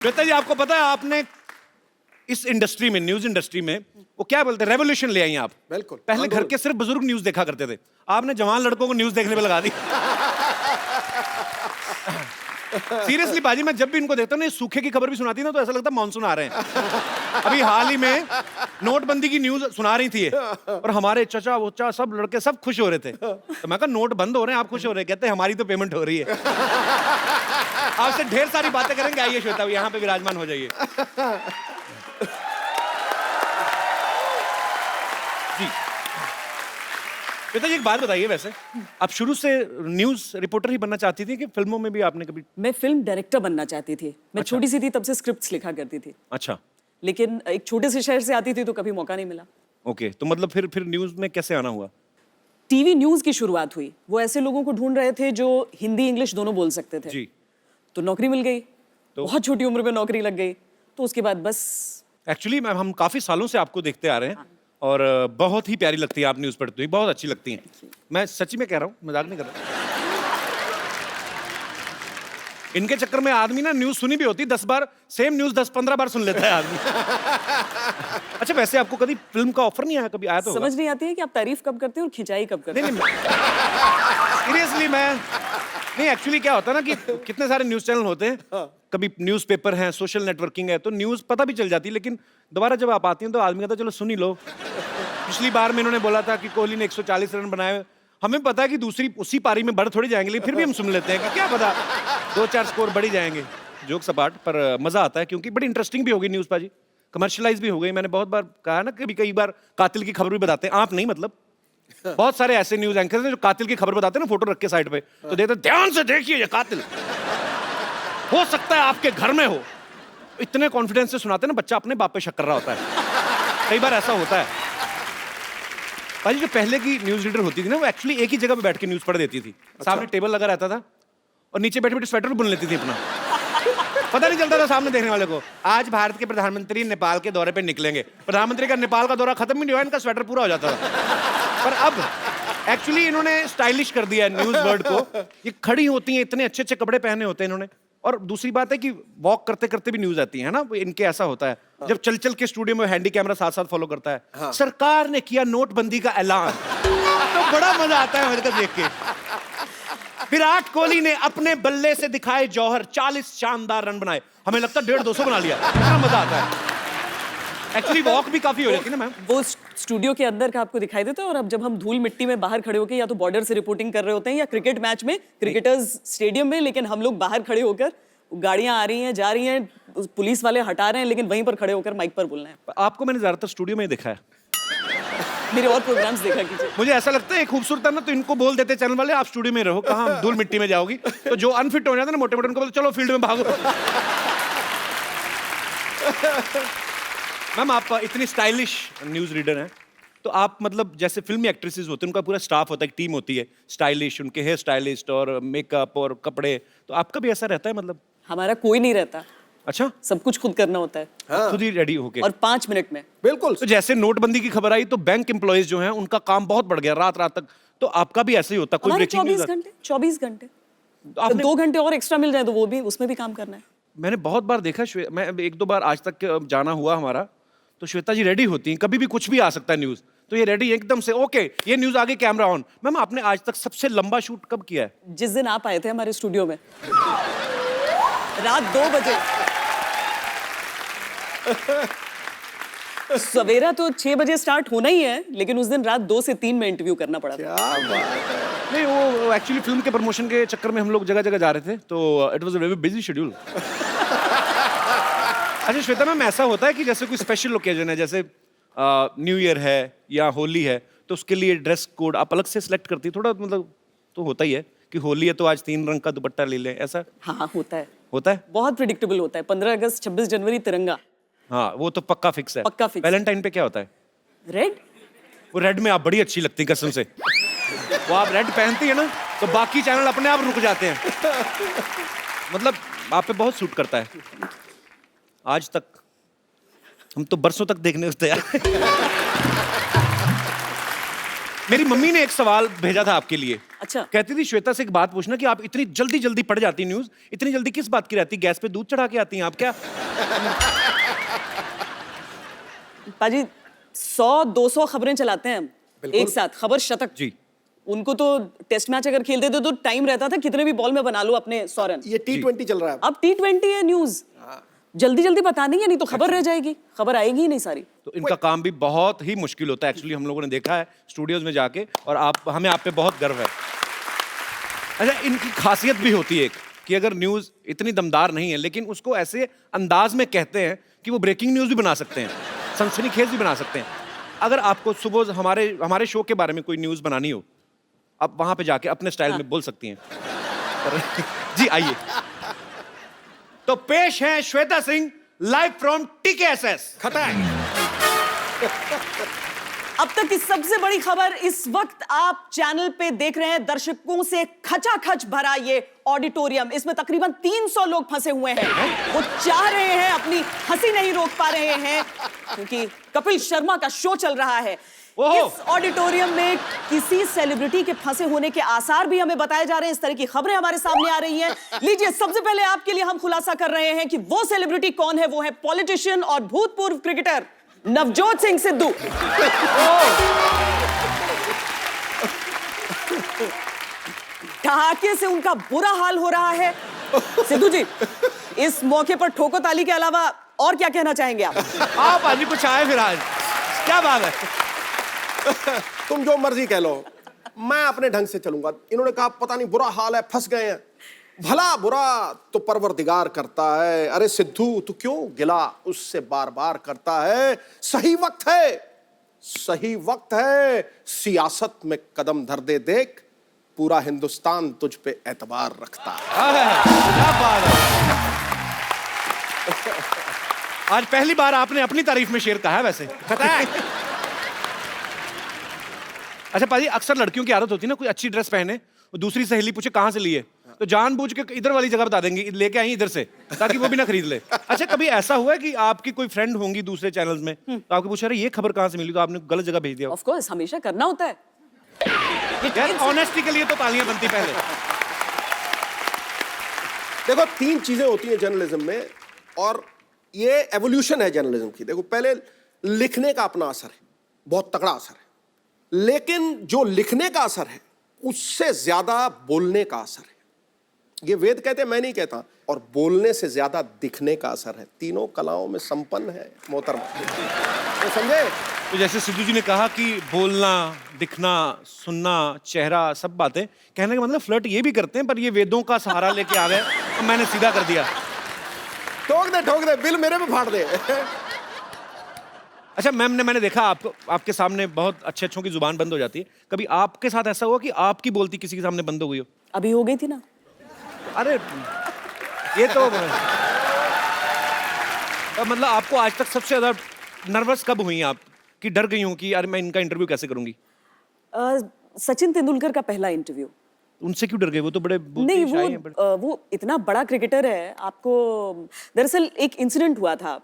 श्वेता जी, आपको पता है आपने इस इंडस्ट्री में, न्यूज इंडस्ट्री में, वो क्या बोलते हैं, रेवोल्यूशन ले आई आप। बिल्कुल। पहले घर के सिर्फ बुजुर्ग न्यूज देखा करते थे, आपने जवान लड़कों को न्यूज देखने पे लगा दी। सीरियसली बाजी, मैं जब भी इनको देखता हूँ ना, ये सूखे की खबर भी सुनाती ना, तो ऐसा लगता है मानसून आ रहे हैं। अभी हाल ही में नोटबंदी की न्यूज सुना रही थी ये, और हमारे चचा वोचा सब लड़के सब खुश हो रहे थे। तो मैं कहा नोट बंद हो रहे हैं, आप खुश हो रहे हैं? कहते हैं हमारी तो पेमेंट हो रही है। आपसे ढेर सारी बातें करेंगे, आइए श्वेता, यहाँ पे विराजमान हो जाइए जी। श्वेता जी, एक बात बताइए, वैसे आप शुरू से न्यूज रिपोर्टर ही बनना चाहती थी कि फिल्मों में भी आपने कभी? मैं फिल्म डायरेक्टर बनना चाहती थी। मैं छोटी सी थी तब से स्क्रिप्ट्स लिखा करती थी। अच्छा। लेकिन एक छोटे से शहर से आती थी तो कभी मौका नहीं मिला। ओके, तो मतलब फिर न्यूज में कैसे आना हुआ? टीवी न्यूज की शुरुआत हुई। वो ऐसे लोगों को ढूंढ रहे थे जो हिंदी इंग्लिश दोनों बोल सकते थे जी। तो नौकरी मिल गई। बहुत छोटी उम्र में नौकरी लग गई, तो उसके बाद बस। एक्चुअली मैम, हम काफी सालों से आपको देखते आ रहे हैं और बहुत ही प्यारी लगती है आप न्यूज पढ़ती हुई, बहुत अच्छी लगती हैं। मैं सच्ची में कह रहा हूँ, मजाक नहीं कर रहा। इनके चक्कर में आदमी ना न्यूज सुनी भी होती 10 बार, सेम न्यूज 10-15 बार सुन लेता है आदमी। अच्छा, वैसे आपको कभी फिल्म का ऑफर नहीं आया? कभी आया तो समझ नहीं आती है कि आप तारीफ कब करते हैं और खिंचाई कब करते हैं। सीरियसली मैं नहीं, एक्चुअली क्या होता है ना कि कितने सारे न्यूज चैनल होते हैं, कभी न्यूज़पेपर है, सोशल नेटवर्किंग है, तो न्यूज पता भी चल जाती है, लेकिन दोबारा जब आप आती हैं तो आदमी कहता है चलो सुन ही लो। पिछली बार में इन्होंने बोला था कि कोहली ने 140 रन बनाए, हमें पता है कि दूसरी उसी पारी में बढ़ थोड़ी जाएंगे, लेकिन फिर भी हम सुन लेते हैं कि क्या पता 2-4 स्कोर बढ़ ही जाएंगे। जोक सपाट, पर मजा आता है क्योंकि बड़ी इंटरेस्टिंग भी हो गई न्यूज पाजी, कमर्शियलाइज भी हो गई। मैंने बहुत बार कहा ना, कई बार कातिल की खबर भी बताते हैं, आप नहीं मतलब बहुत सारे ऐसे न्यूज एंकर हैं जो कातिल की खबर बताते हैं ना, फोटो रख के साइड पे, तो देते ध्यान से देखिए ये कातिल हो सकता है आपके घर में हो। इतने कॉन्फिडेंस से सुनाते हैं ना, बच्चा अपने बाप पे शक कर रहा होता है। कई बार ऐसा होता है भाई। जो पहले की न्यूज रीडर होती थी ना, वो एक्चुअली एक ही जगह पे बैठ के न्यूज पढ़ देती थी। सामने टेबल लगा रहता था और नीचे बैठे बैठे स्वेटर बुन लेती थी अपना, पता नहीं चलता था सामने देखने वाले को। आज भारत के प्रधानमंत्री नेपाल के दौरे पे निकलेंगे, प्रधानमंत्री का नेपाल का दौरा खत्म ही नहीं हुआ, इनका स्वेटर पूरा हो जाता था। पर अब एक्चुअली इन्होंने स्टाइलिश कर दिया है न्यूज वर्ड को। ये खड़ी होती हैं, इतने अच्छे अच्छे कपड़े पहने होते हैं इन्होंने, और दूसरी बात है कि वॉक करते करते भी न्यूज आती है ना, इनके ऐसा होता है जब चल चल के स्टूडियो में हैंडी कैमरा साथ साथ फॉलो करता है। सरकार ने किया नोटबंदी का ऐलान, तो बड़ा मजा आता है मुझे देख के। विराट कोहली ने अपने बल्ले से दिखाए जौहर, 40 शानदार रन बनाए, हमें लगता है 150-200 बना लिया। इतना मजा आता है। एक्चुअली वॉक भी काफी हो जाती है ना मैम। वो स्टूडियो के अंदर का आपको दिखाई देता है, और अब जब हम धूल मिट्टी में बाहर खड़े होकर या तो बॉर्डर से रिपोर्टिंग कर रहे होते हैं या क्रिकेट मैच में, क्रिकेटर्स स्टेडियम में, लेकिन हम लोग बाहर खड़े होकर, गाड़ियां आ रही हैं जा रही हैं, पुलिस वाले हटा रहे हैं, लेकिन वहीं पर खड़े होकर माइक पर बोलना है। आपको मैंने ज्यादातर स्टूडियो में ही देखा है, मेरे और प्रोग्राम्स देखा कीजिए। मुझे ऐसा लगता है खूबसूरत है ना, तो इनको बोल देते चैनल वाले आप स्टूडियो में रहो, कहाँ धूल मिट्टी में जाओगी। तो जो अनफिट हो जाता है ना मोटे मोटे, उनको बोलते चलो फील्ड में भागो। मैम, आप इतनी स्टाइलिश न्यूज रीडर हैं, तो आप मतलब जैसे फिल्मी एक्ट्रेसेस होते हैं, उनका पूरा स्टाफ होता है, एक टीम होती है स्टाइलिश, उनके हेयर स्टाइलिस्ट और मेकअप और कपड़े, तो आपका भी ऐसा रहता है मतलब? हमारा कोई नहीं रहता। अच्छा, सब कुछ खुद करना होता है। हाँ। खुद ही रेडी होके, और 5 मिनट में। बिल्कुल। तो जैसे नोटबंदी की खबर आई तो बैंक एम्प्लॉइज जो हैं उनका काम बहुत बढ़ गया, रात रात तक, तो आपका भी ऐसे ही होता? कोई ब्रेकिंग न्यूज़? 24 घंटे तो आपने 2 घंटे और एक्स्ट्रा मिल जाए तो वो भी, उसमें भी काम करना है। मैंने बहुत बार देखा, मैं 1-2 बार आज तक जाना हुआ हमारा, तो श्वेता जी रेडी होती हैं, कभी भी कुछ भी आ सकता है न्यूज, तो ये रेडी एकदम से, ओके ये न्यूज आगे, कैमरा ऑन। मैम, आपने आज तक सबसे लंबा शूट कब किया है? जिस दिन आप आए थे हमारे स्टूडियो में, रात 2 बजे। सवेरा तो 6 बजे स्टार्ट होना ही है, लेकिन उस दिन रात 2 से 3 में इंटरव्यू करना पड़ा था। क्या बात है। नहीं, वो एक्चुअली फिल्म के प्रमोशन के चक्कर में हम लोग जगह जगह जा रहे थे, तो it was a very busy schedule. अच्छा श्वेता मैम, ऐसा होता है कि जैसे कोई स्पेशल ओकेजन है, जैसे न्यू ईयर है या होली है, तो उसके लिए ड्रेस कोड आप अलग से सिलेक्ट करती है? थोड़ा मतलब तो होता ही है कि होली है तो आज 3 रंग का दुपट्टा ले लें, ऐसा हाँ, होता है। होता है? बहुत प्रिडिक्टेबल होता है। 15 अगस्त 26 जनवरी तिरंगा, हाँ, वो तो पक्का फिक्स है। पक्का फिक्स। वैलेंटाइन पे क्या होता है? रेड। वो रेड में आप बड़ी अच्छी लगती कसम से। वो आप रेड पहनती है ना, तो बाकी चैनल अपने आप रुक जाते हैं। मतलब आप पे बहुत सूट करता है। आज तक हम तो बरसों तक देखने को तैयार। मेरी मम्मी ने एक सवाल भेजा था आपके लिए। अच्छा। कहती थी श्वेता से एक बात पूछना कि आप इतनी जल्दी जल्दी पढ़ जाती न्यूज, इतनी जल्दी किस बात की रहती? गैस पे दूध चढ़ा के आती हैं आप क्या? पाजी 100-200 खबरें चलाते हैं हम एक साथ, खबर शतक। जी। उनको तो टेस्ट मैच अगर खेलते थे तो टाइम रहता था कितने भी बॉल में बना लो अपने 100 रन। ये T20 चल रहा है अब T20 है न्यूज, जल्दी जल्दी बतानी है, नहीं तो खबर रह जाएगी, खबर आएगी ही नहीं सारी। तो इनका काम भी बहुत ही मुश्किल होता है एक्चुअली, हम लोगों ने देखा है स्टूडियोज में जाके, और हमें आप पे बहुत गर्व है। अच्छा, इनकी खासियत भी होती है एक कि अगर न्यूज इतनी दमदार नहीं है लेकिन उसको ऐसे अंदाज में कहते हैं कि वो ब्रेकिंग न्यूज भी बना सकते हैं, सनसनीखेज भी बना सकते हैं। अगर आपको सुबह हमारे शो के बारे में कोई न्यूज बनानी हो, आप वहां पे जाके अपने स्टाइल में बोल सकती हैं। जी आइए। तो पेश है Shweta Singh live from TKSS। अब तक की सबसे बड़ी खबर इस वक्त आप चैनल पे देख रहे हैं, दर्शकों से खचाखच भरा ये ऑडिटोरियम, इसमें तकरीबन 300 लोग फंसे हुए हैं। वो चाह रहे हैं, अपनी हंसी नहीं रोक पा रहे हैं क्योंकि कपिल शर्मा का शो चल रहा है। इस ऑडिटोरियम में किसी सेलिब्रिटी के फंसे होने के आसार भी हमें बताए जा रहे हैं, इस तरह की खबरें हमारे सामने आ रही हैं। लीजिए, सबसे पहले आपके लिए हम खुलासा कर रहे हैं कि वो सेलिब्रिटी कौन है। वो है पॉलिटिशियन और भूतपूर्व क्रिकेटर नवजोत सिंह सिद्धू। ठहाके से उनका बुरा हाल हो रहा है। सिद्धू जी, इस मौके पर ठोको ताली के अलावा और क्या कहना चाहेंगे आप? आप आज कुछ आए फिर आज, क्या बात है? तुम जो मर्जी कह लो, मैं अपने ढंग से चलूंगा। इन्होंने कहा पता नहीं बुरा हाल है, फंस गए हैं। भला बुरा तो परवरदिगार करता है। अरे सिद्धू, तू क्यों गिला उससे बार बार करता है? सही वक्त है, सही वक्त है, सियासत में कदम धर दे देख, पूरा हिंदुस्तान तुझ पे एतबार रखता है। क्या बात है? आज पहली बार आपने अपनी तारीफ में शेर कहा है वैसे। अच्छा पाजी, अक्सर लड़कियों की आदत होती है ना, कोई अच्छी ड्रेस पहने, दूसरी सहेली पूछे कहाँ से ली है, तो जानबूझ के इधर वाली जगह बता देंगे, लेके आई इधर से, ताकि वो भी ना खरीद ले। अच्छा, कभी ऐसा हुआ है कि आपकी कोई फ्रेंड होंगी दूसरे चैनल्स में, तो आपको पूछा, अरे ये खबर कहाँ से मिली, तो आपने गलत जगह भेज दिया? ऑफ कोर्स, हमेशा करना होता है। यार ऑनेस्टी के लिए तो तालियां बनती पहले। देखो, 3 चीजें होती हैं जर्नलिज्म में, और ये एवोल्यूशन है जर्नलिज्म की। देखो, पहले लिखने का अपना असर है, बहुत तगड़ा असर है, लेकिन जो लिखने का असर है उससे ज्यादा बोलने का असर है। ये वेद कहते हैं, मैं नहीं कहता। और बोलने से ज्यादा दिखने का असर है। तीनों कलाओं में संपन्न है मोहतरमा, तो समझे? तो जैसे सिद्धू जी ने कहा कि बोलना, दिखना, सुनना, चेहरा, सब बातें, कहने का मतलब फ्लर्ट ये भी करते हैं, पर ये वेदों का सहारा लेके आ गए और मैंने सीधा कर दिया। ठोक दे, बिल मेरे पे फाड़ दे। अच्छा मैम ने, मैंने देखा आपको, आपके सामने बहुत अच्छे अच्छों की जुबान बंद हो जाती है। कभी आपके साथ ऐसा हुआ कि आपकी बोलती किसी के सामने बंद हो गई हो? अभी हो गई थी ना। अरे ये तो मतलब आपको आज तक सबसे ज्यादा नर्वस कब हुई आप, कि डर गई हूँ कि यार मैं इनका इंटरव्यू कैसे करूंगी? सचिन तेंदुलकर का पहला इंटरव्यू। उनसे क्यों डर गए? वो तो बड़े नहीं, वो इतना बड़ा क्रिकेटर है। आपको दरअसल एक इंसिडेंट हुआ था,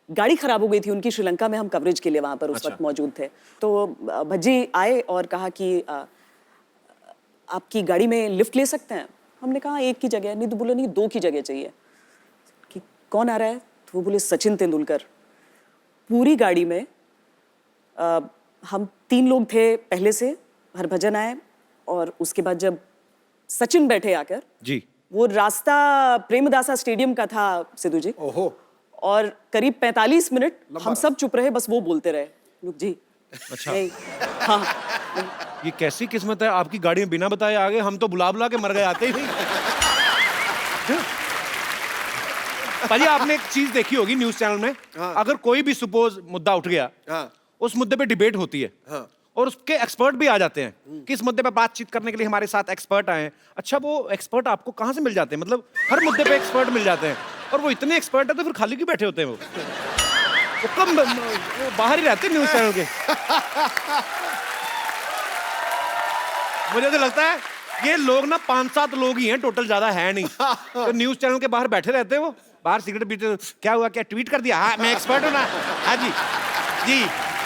गाड़ी खराब हो गई थी उनकी श्रीलंका में, हम कवरेज के लिए वहां पर उस वक्त मौजूद थे। तो भज्जी आए और कहा कि आपकी गाड़ी में लिफ्ट ले सकते हैं? हमने कहा एक की जगह नहीं, तो बोले नहीं 2 की जगह चाहिए। कि कौन आ रहा है? तो वो बोले सचिन तेंदुलकर। पूरी गाड़ी में हम 3 लोग थे पहले से, हरभजन आए, और उसके बाद जब सचिन बैठे आकर जी, वो रास्ता प्रेमदासा स्टेडियम का था सिद्धू जी। ओहो। और करीब 45 मिनट हम सब चुप रहे, बस वो बोलते रहे, लोग जी। अच्छा। नहीं, हाँ, ये कैसी किस्मत है, आपकी गाड़ी में बिना बताए आ गए, हम तो बुला बुला के मर गए आते ही नहीं। भाजी आपने एक चीज देखी होगी न्यूज चैनल में, अगर कोई भी सपोज मुद्दा उठ गया, उस मुद्दे पे डिबेट होती है, और उसके एक्सपर्ट भी आ जाते हैं कि इस मुद्दे पे बातचीत करने के लिए हमारे साथ एक्सपर्ट आए हैं। अच्छा, वो एक्सपर्ट आपको कहाँ से मिल जाते हैं? मतलब हर मुद्दे पे एक्सपर्ट मिल जाते हैं, और वो इतने एक्सपर्ट है तो फिर खाली क्यों बैठे होते हैं? वो कम वो बाहर ही रहते हैं न्यूज चैनल के। मुझे तो लगता है ये लोग ना 5-7 लोग ही हैं टोटल, ज्यादा है नहीं। तो न्यूज चैनल के बाहर बैठे रहते हैं, वो बाहर सिगरेट पीते, क्या हुआ, क्या ट्वीट कर दिया? हाँ मैं एक्सपर्ट हूँ ना, हाँ जी जी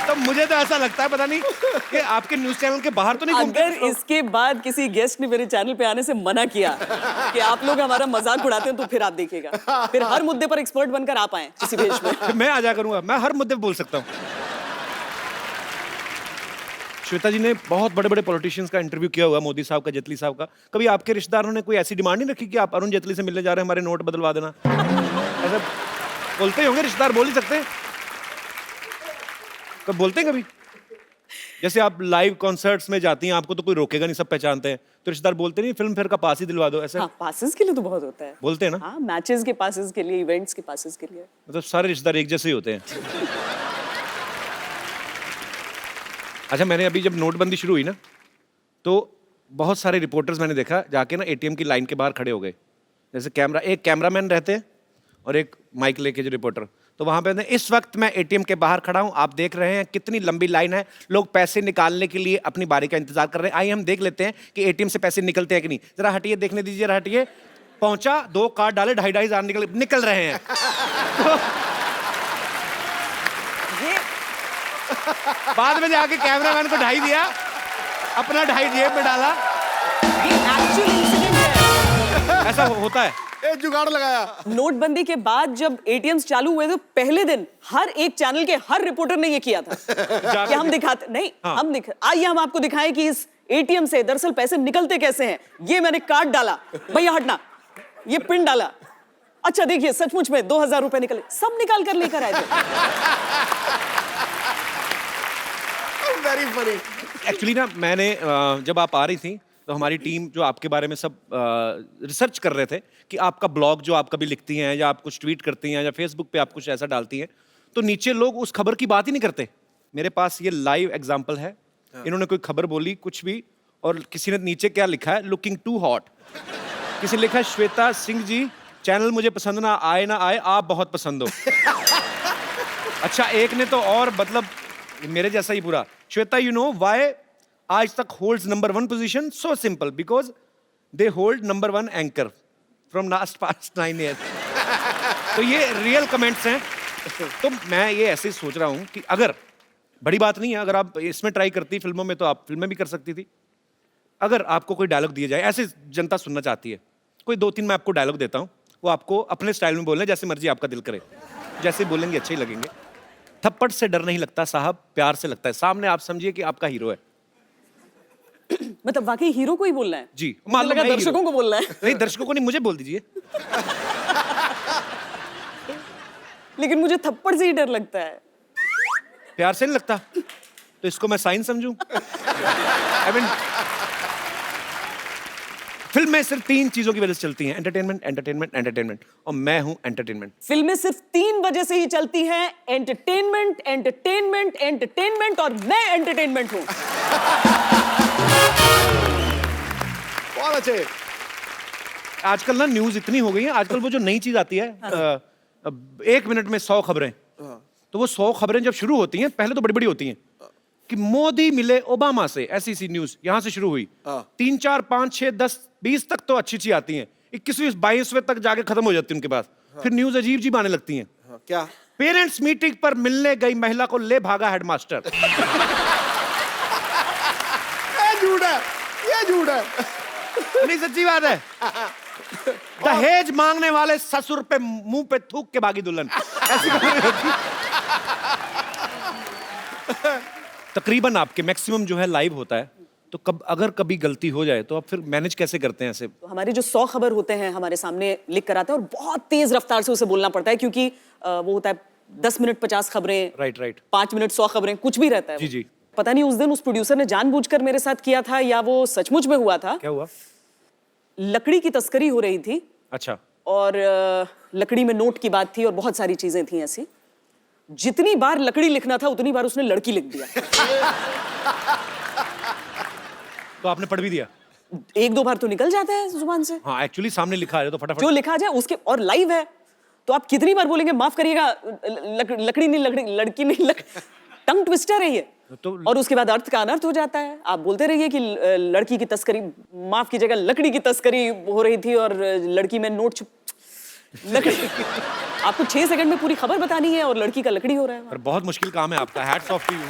तो मुझे तो ऐसा लगता है, पता नहीं कि आपके न्यूज चैनल के बाहर तो नहीं घूमते अगर इसके बाद किसी गेस्ट ने मेरे चैनल पे आने से मना किया कि आप लोग हमारा मजाक उड़ाते हैं, तो फिर आप देखिएगा, फिर हर मुद्दे पर एक्सपर्ट बनकर आप आए किसी भेष में। मैं आ जा करूंगा, मैं हर मुद्दे पे बोल सकता हूँ। श्वेता जी ने बहुत बड़े बड़े पॉलिटिशियंस का इंटरव्यू किया हुआ, मोदी साहब का, जेटली साहब का। कभी आपके रिश्तेदारों ने कोई ऐसी डिमांड नहीं रखी कि आप अरुण जेटली से मिलने जा रहे हैं, हमारे नोट बदलवा देना? ऐसा बोलते ही होंगे रिश्तेदार, बोल ही सकते हैं। कब बोलते हैं कभी? जैसे आप लाइव कॉन्सर्ट्स में जाती हैं, आपको तो कोई रोकेगा नहीं, सब पहचानते हैं, तो रिश्तेदार बोलते नहीं फिल्म फेयर का पास ही दिलवा दो, ऐसे? हाँ, पासेस के लिए तो बहुत होता है। बोलते हैं ना? हाँ, मैचेस के पासेस के लिए, इवेंट्स के पासेस के लिए। मतलब सारे रिश्तेदार एक जैसे ही होते हैं। अच्छा, मैंने अभी जब नोटबंदी शुरू हुई ना, तो बहुत सारे रिपोर्टर्स मैंने देखा जाके ना एटीएम की लाइन के बाहर खड़े हो गए। जैसे एक कैमरामैन रहते हैं और एक माइक लेके जो रिपोर्टर, तो वहां पे इस वक्त मैं एटीएम के बाहर खड़ा हूं, आप देख रहे हैं कितनी लंबी लाइन है, लोग पैसे निकालने के लिए अपनी बारी का इंतजार कर रहे हैं। आइए हम देख लेते हैं कि एटीएम से पैसे निकलते हैं कि नहीं। जरा हटिए, देखने दीजिए, जरा हटिए। पहुंचा, 2 कार्ड डाले, 2,500 निकल रहे हैं। बाद में जाके कैमरामैन को 2.5 दिया, अपना 2.5 जेब में डाला। ये एक्चुअल इंसिडेंट है। ऐसा होता है। एक जुगाड़ लगाया। नोटबंदी के बाद जब एटीएम्स चालू हुए तो पहले दिन हर एक चैनल के हर रिपोर्टर ने ये किया था कि हम दिखाते नहीं, हाँ। आइए हम आपको दिखाएं कि इस एटीएम से दरअसल पैसे निकलते कैसे हैं। ये मैंने कार्ड डाला, भैया हटना, ये पिन डाला, अच्छा देखिए सचमुच में 2,000 रुपए निकले, सब निकाल कर लेकर आए थे। Very funny. एक्चुअली ना, मैंने जब आप आ रही थी तो हमारी टीम जो आपके बारे में सब रिसर्च कर रहे थे कि आपका ब्लॉग जो आप कभी लिखती हैं या आप कुछ ट्वीट करती हैं या फेसबुक पे आप कुछ ऐसा डालती हैं, तो नीचे लोग उस खबर की बात ही नहीं करते। मेरे पास ये लाइव एग्जांपल है। इन्होंने कोई खबर बोली कुछ भी, और किसी ने नीचे क्या लिखा है, लुकिंग टू हॉट। किसी ने लिखा है, श्वेता सिंह जी चैनल मुझे पसंद ना आए, आप बहुत पसंद हो। अच्छा, एक ने तो और मतलब मेरे जैसा ही पूरा, श्वेता यू नो व्हाई आज तक holds number 1 position, so simple, because they hold number 1 anchor from last past 9 year. तो ये रियल कमेंट्स हैं। तो मैं ये ऐसे सोच रहा हूं कि अगर, बड़ी बात नहीं है, अगर आप इसमें ट्राई करती फिल्मों में, तो आप फिल्में भी कर सकती थी। अगर आपको कोई डायलॉग दिया जाए, ऐसे जनता सुनना चाहती है, कोई 2-3 मैं आपको डायलॉग देता हूं, वो आपको अपने स्टाइल में बोलना है, जैसे मर्जी आपका दिल करे, जैसे बोलेंगे अच्छे ही लगेंगे। थप्पड़ से डर नहीं लगता साहब, प्यार से लगता है। सामने आप समझिए कि आपका हीरो है। मतलब वाकई हीरो को ही बोलना है? जी, मुझे लगा है दर्शकों हीरो। को बोलना है। नहीं, दर्शकों को नहीं, मुझे बोल दीजिए। लेकिन मुझे थप्पड़ से ही डर लगता है। प्यार से नहीं लगता, तो इसको मैं साइन समझूं? I mean, फिल्में सिर्फ 3 चीजों की वजह से चलती हैं, एंटरटेनमेंट, एंटरटेनमेंट, एंटरटेनमेंट, और मैं हूं एंटरटेनमेंट। फिल्में सिर्फ 3 वजह से ही चलती हैं, एंटरटेनमेंट, एंटरटेनमेंट, एंटरटेनमेंट, और मैं एंटरटेनमेंट हूं। बहुत अच्छे। आजकल ना न्यूज इतनी हो गई है, आजकल वो जो नई चीज आती है, 1 मिनट में 100 खबरें, तो वो 100 खबरें जब शुरू होती हैं, पहले तो बड़ी बड़ी होती हैं कि मोदी मिले ओबामा से, ऐसी सी न्यूज यहां से शुरू हुई। 3, 4, 5, 6, 10, 20 तक तो अच्छी अच्छी आती हैं, 21वीं 22वें तक जाके खत्म हो जाती है उनके पास। फिर न्यूज अजीब जी आने लगती हैं। क्या? पेरेंट्स मीटिंग पर मिलने गई महिला को ले भागा हेडमास्टर। ये झूठ है, ये झूठ है। नहीं, सच्ची बात है। दहेज मांगने वाले ससुर पे मुंह पे थूक के भागी दुल्हन, ऐसी खबरें होती हैं। तकरीबन आपके मैक्सिमम जो है लाइव होता है, तो अगर कभी गलती हो जाए तो आप फिर मैनेज कैसे करते हैं ऐसे? तो हमारे जो 100 खबर होते हैं हमारे सामने लिख कर आते हैं, और बहुत तेज रफ्तार से उसे बोलना पड़ता है, क्योंकि वो होता है 10 मिनट 50 खबरें, राइट 5 मिनट 100 खबरें, कुछ भी रहता है। जी। पता नहीं उस दिन उस प्रोड्यूसर ने जानबूझकर मेरे साथ किया था या वो सचमुच में हुआ था। क्या हुआ? लकड़ी की तस्करी हो रही थी, अच्छा। और लकड़ी में नोट की बात थी और बहुत सारी चीजें थी ऐसी। जितनी बार लकड़ी लिखना था उतनी बार उसने लड़की लिख दिया। तो आपने पढ़ भी दिया? 1-2 बार तो निकल जाता है जुबान से। हाँ, एक्चुअली सामने लिखा है तो फटाफट जो लिखा जाए उसके, और लाइव है तो आप कितनी बार बोलेंगे माफ करिएगा, लकड़ी नहीं, लड़की नहीं, टंग ट्विस्टर है ये। तो और उसके बाद अर्थ का अनर्थ हो जाता है। आप बोलते रहिए कि लड़की की तस्करी, माफ कीजिएगा, लकड़ी की तस्करी हो रही थी और लड़की में नोट लकड़ी। आपको 6 सेकंड में पूरी खबर बतानी है और लड़की का लकड़ी हो रहा है। पर बहुत मुश्किल काम है आपका, हैट्स ऑफ टू यू।